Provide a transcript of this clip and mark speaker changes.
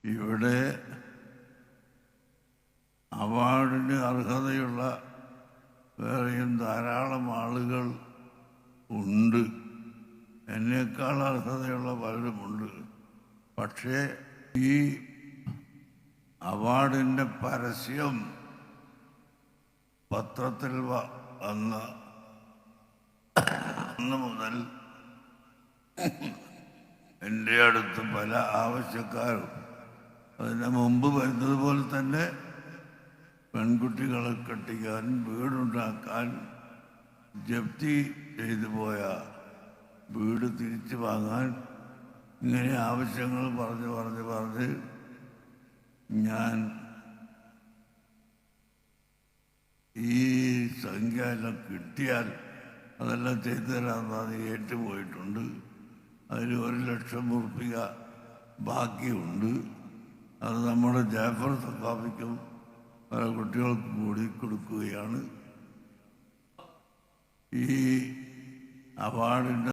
Speaker 1: ഇവിടെ അവാർഡിന് അർഹതയുള്ള വേറെയും ധാരാളം ആളുകൾ ഉണ്ട്. എന്നേക്കാൾ അർഹതയുള്ള പലരുമുണ്ട്. പക്ഷേ ഈ അവാർഡിൻ്റെ പരസ്യം പത്രത്തിൽ വന്ന അന്ന് മുതൽ എൻ്റെ അടുത്ത് പല ആവശ്യക്കാരും അതിന് മുമ്പ് വരുന്നത് പോലെ തന്നെ പെൺകുട്ടികളെ കെട്ടിക്കാൻ, വീടുണ്ടാക്കാൻ, ജപ്തി ചെയ്തു പോയ വീട് തിരിച്ചു വാങ്ങാൻ, ഇങ്ങനെ ആവശ്യങ്ങൾ പറഞ്ഞ് ഞാൻ ഈ സംഖ്യ എല്ലാം കിട്ടിയാൽ അതെല്ലാം ചെയ്തു തരാമെന്ന് ഏറ്റുപോയിട്ടുണ്ട്. അതിൽ 1,00,000 ഉറുപ്പിക ബാക്കിയുണ്ട്. അത് നമ്മുടെ ജാഫർ സഖാഫിക്കും പല കുട്ടികൾക്കും കൂടി കൊടുക്കുകയാണ്. ഈ അവാർഡിൻ്റെ